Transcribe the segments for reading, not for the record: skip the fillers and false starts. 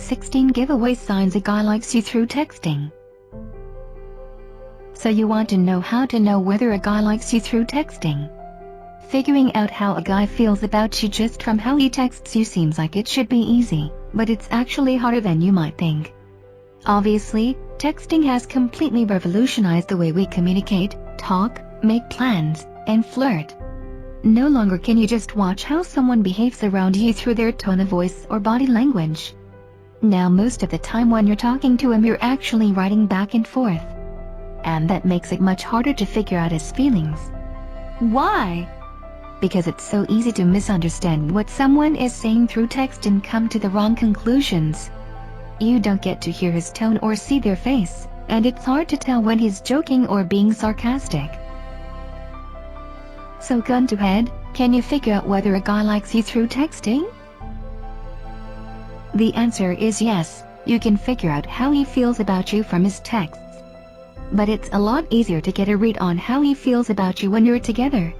16 giveaway signs a guy likes you through texting. So you want to know how to know whether a guy likes you through texting? Figuring out how a guy feels about you just from how he texts you seems like it should be easy, but it's actually harder than you might think. Obviously, texting has completely revolutionized the way we communicate, talk, make plans, and flirt. No longer can you just watch how someone behaves around you through their tone of voice or body language. Now most of the time when you're talking to him, you're actually writing back and forth. And that makes it much harder to figure out his feelings. Why? Because it's so easy to misunderstand what someone is saying through text and come to the wrong conclusions. You don't get to hear his tone or see their face, and it's hard to tell when he's joking or being sarcastic. So gun to head, can you figure out whether a guy likes you through texting? The answer is yes, you can figure out how he feels about you from his texts. But it's a lot easier to get a read on how he feels about you when you're together.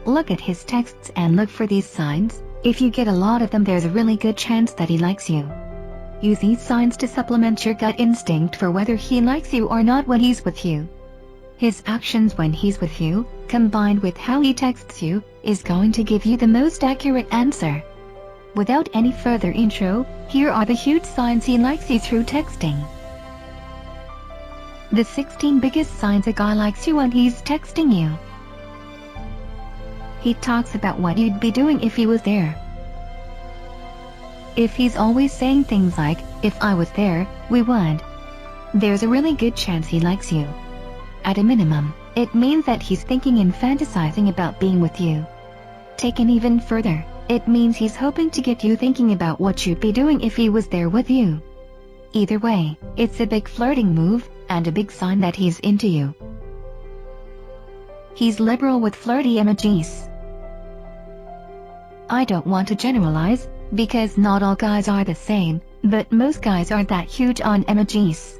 Look at his texts and look for these signs. If you get a lot of them, there's a really good chance that he likes you. Use these signs to supplement your gut instinct for whether he likes you or not when he's with you. His actions when he's with you, combined with how he texts you, is going to give you the most accurate answer. Without any further intro, here are the huge signs he likes you through texting. The 16 biggest signs a guy likes you when he's texting you. He talks about what you'd be doing if he was there. If he's always saying things like, "If I was there, we would," there's a really good chance he likes you. At a minimum, it means that he's thinking and fantasizing about being with you. Taken even further, it means he's hoping to get you thinking about what you'd be doing if he was there with you. Either way, it's a big flirting move, and a big sign that he's into you. He's liberal with flirty emojis. I don't want to generalize, because not all guys are the same, but most guys aren't that huge on emojis.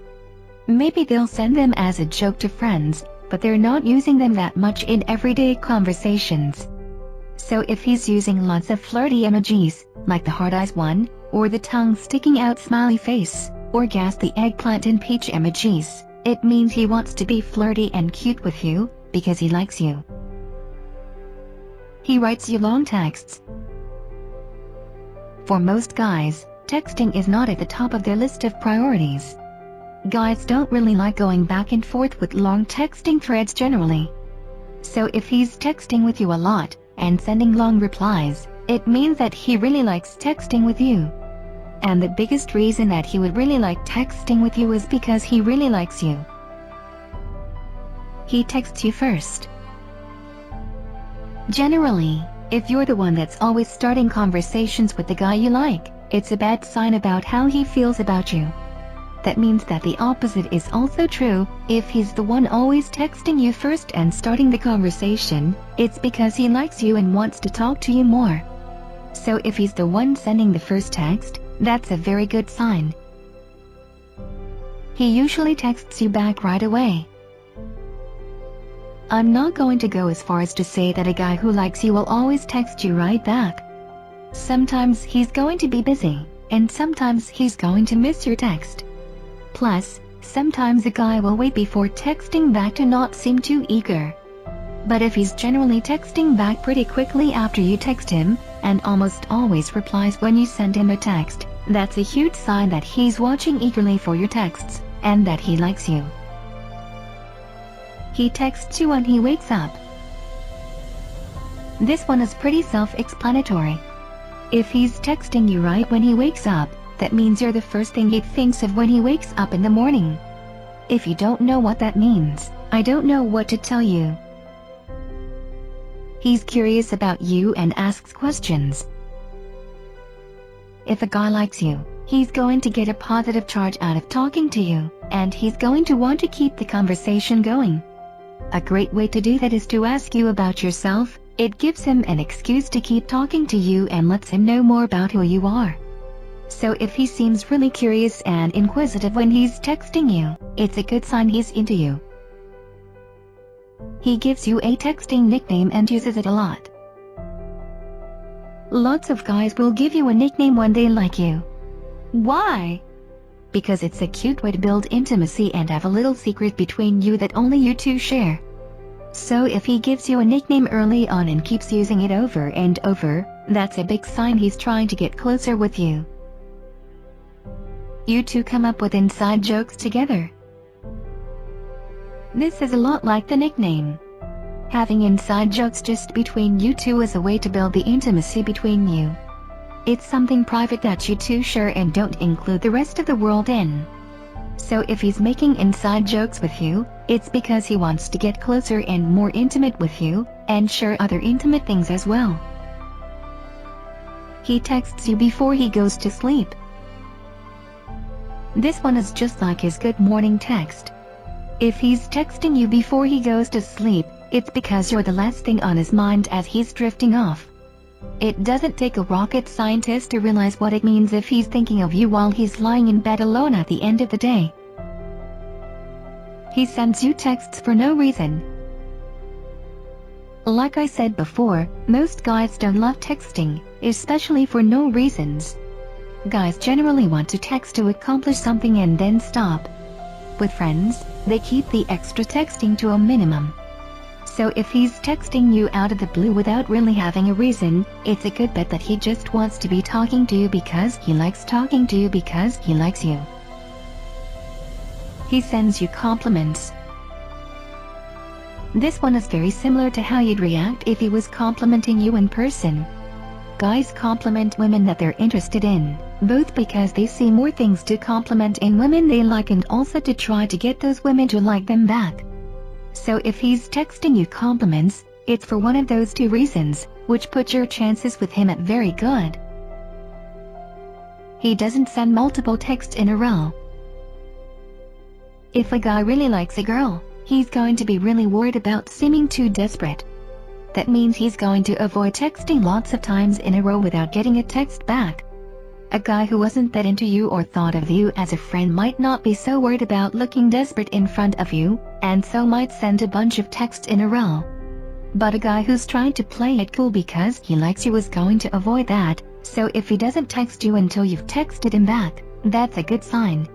Maybe they'll send them as a joke to friends, but they're not using them that much in everyday conversations. So if he's using lots of flirty emojis, like the hard eyes one, or the tongue sticking out smiley face, or gas the eggplant and peach emojis, it means he wants to be flirty and cute with you, because he likes you. He writes you long texts. For most guys, texting is not at the top of their list of priorities. Guys don't really like going back and forth with long texting threads generally. So if he's texting with you a lot, and sending long replies, it means that he really likes texting with you. And the biggest reason that he would really like texting with you is because he really likes you. He texts you first. Generally, if you're the one that's always starting conversations with the guy you like, it's a bad sign about how he feels about you. That means that the opposite is also true. If he's the one always texting you first and starting the conversation, it's because he likes you and wants to talk to you more. So if he's the one sending the first text, that's a very good sign. He usually texts you back right away. I'm not going to go as far as to say that a guy who likes you will always text you right back. Sometimes he's going to be busy, and sometimes he's going to miss your text. Plus, sometimes a guy will wait before texting back to not seem too eager. But if he's generally texting back pretty quickly after you text him, and almost always replies when you send him a text, that's a huge sign that he's watching eagerly for your texts, and that he likes you. He texts you when he wakes up. This one is pretty self-explanatory. If he's texting you right when he wakes up, that means you're the first thing he thinks of when he wakes up in the morning. If you don't know what that means, I don't know what to tell you. He's curious about you and asks questions. If a guy likes you, he's going to get a positive charge out of talking to you, and he's going to want to keep the conversation going. A great way to do that is to ask you about yourself. It gives him an excuse to keep talking to you and lets him know more about who you are. So if he seems really curious and inquisitive when he's texting you, it's a good sign he's into you. He gives you a texting nickname and uses it a lot. Lots of guys will give you a nickname when they like you. Why? Because it's a cute way to build intimacy and have a little secret between you that only you two share. So if he gives you a nickname early on and keeps using it over and over, that's a big sign he's trying to get closer with you. You two come up with inside jokes together. This is a lot like the nickname. Having inside jokes just between you two is a way to build the intimacy between you. It's something private that you two share and don't include the rest of the world in. So if he's making inside jokes with you, it's because he wants to get closer and more intimate with you, and share other intimate things as well. He texts you before he goes to sleep. This one is just like his good morning text. If he's texting you before he goes to sleep, it's because you're the last thing on his mind as he's drifting off. It doesn't take a rocket scientist to realize what it means if he's thinking of you while he's lying in bed alone at the end of the day. He sends you texts for no reason. Like I said before, most guys don't love texting, especially for no reasons. Guys generally want to text to accomplish something and then stop. With friends, they keep the extra texting to a minimum. So if he's texting you out of the blue without really having a reason, it's a good bet that he just wants to be talking to you because he likes talking to you because he likes you. He sends you compliments. This one is very similar to how you'd react if he was complimenting you in person. Guys compliment women that they're interested in, both because they see more things to compliment in women they like and also to try to get those women to like them back. So if he's texting you compliments, it's for one of those two reasons, which puts your chances with him at very good. He doesn't send multiple texts in a row. If a guy really likes a girl, he's going to be really worried about seeming too desperate. That means he's going to avoid texting lots of times in a row without getting a text back. A guy who wasn't that into you or thought of you as a friend might not be so worried about looking desperate in front of you, and so might send a bunch of texts in a row. But a guy who's trying to play it cool because he likes you is going to avoid that, so if he doesn't text you until you've texted him back, that's a good sign.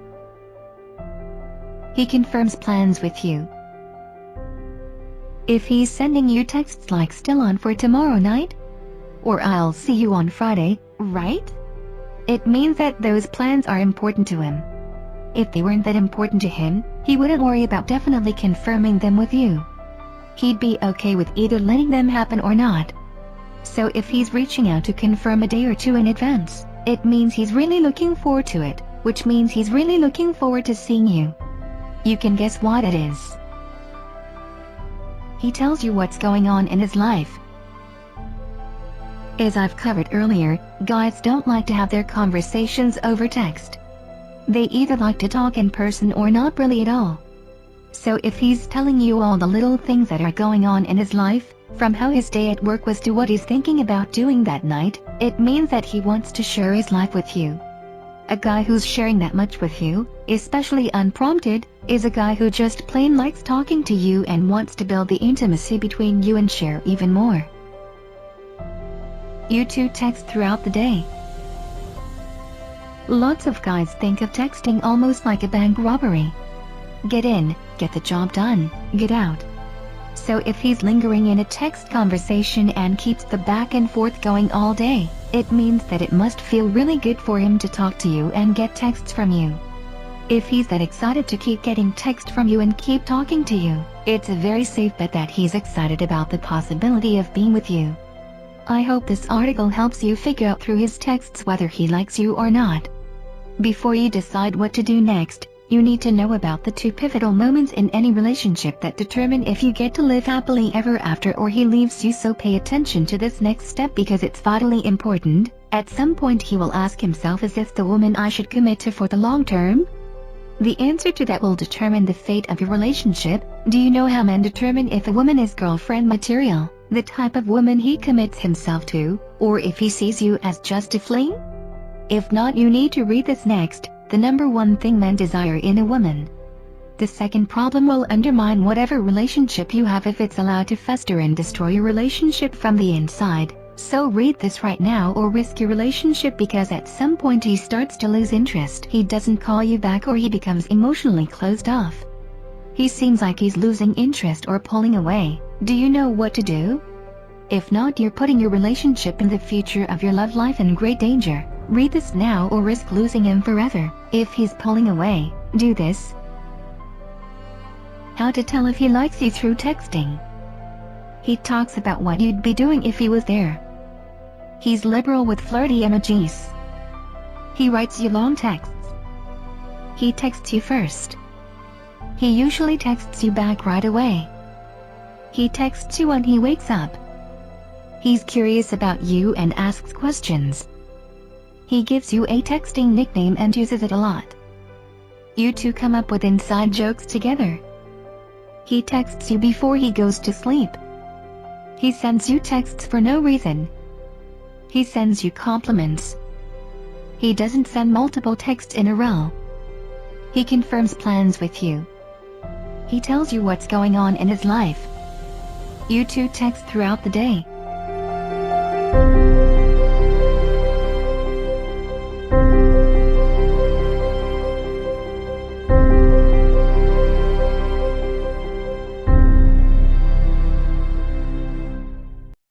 He confirms plans with you. If he's sending you texts like "still on for tomorrow night?" or "I'll see you on Friday, right?" it means that those plans are important to him. If they weren't that important to him, he wouldn't worry about definitely confirming them with you. He'd be okay with either letting them happen or not. So if he's reaching out to confirm a day or two in advance, it means he's really looking forward to it, which means he's really looking forward to seeing you. You can guess what it is. He tells you what's going on in his life. As I've covered earlier, guys don't like to have their conversations over text. They either like to talk in person or not really at all. So if he's telling you all the little things that are going on in his life, from how his day at work was to what he's thinking about doing that night, it means that he wants to share his life with you. A guy who's sharing that much with you, especially unprompted, is a guy who just plain likes talking to you and wants to build the intimacy between you and share even more. You two text throughout the day. Lots of guys think of texting almost like a bank robbery. Get in, get the job done, get out. So if he's lingering in a text conversation and keeps the back and forth going all day, it means that it must feel really good for him to talk to you and get texts from you. If he's that excited to keep getting text from you and keep talking to you, it's a very safe bet that he's excited about the possibility of being with you. I hope this article helps you figure out through his texts whether he likes you or not. Before you decide what to do next, you need to know about the two pivotal moments in any relationship that determine if you get to live happily ever after or he leaves you, so pay attention to this next step because it's vitally important. At some point he will ask himself, is this the woman I should commit to for the long term? The answer to that will determine the fate of your relationship. Do you know how men determine if a woman is girlfriend material, the type of woman he commits himself to, or if he sees you as just a fling? If not, you need to read this next, the number one thing men desire in a woman. The second problem will undermine whatever relationship you have if it's allowed to fester and destroy your relationship from the inside. So read this right now or risk your relationship, because at some point he starts to lose interest. He doesn't call you back, or he becomes emotionally closed off. He seems like he's losing interest or pulling away. Do you know what to do? If not, you're putting your relationship and the future of your love life in great danger. Read this now or risk losing him forever. If he's pulling away, do this. How to tell if he likes you through texting. He talks about what you'd be doing if he was there. He's liberal with flirty emojis. He writes you long texts. He texts you first. He usually texts you back right away. He texts you when he wakes up. He's curious about you and asks questions. He gives you a texting nickname and uses it a lot. You two come up with inside jokes together. He texts you before he goes to sleep. He sends you texts for no reason. He sends you compliments. He doesn't send multiple texts in a row. He confirms plans with you. He tells you what's going on in his life. You two text throughout the day.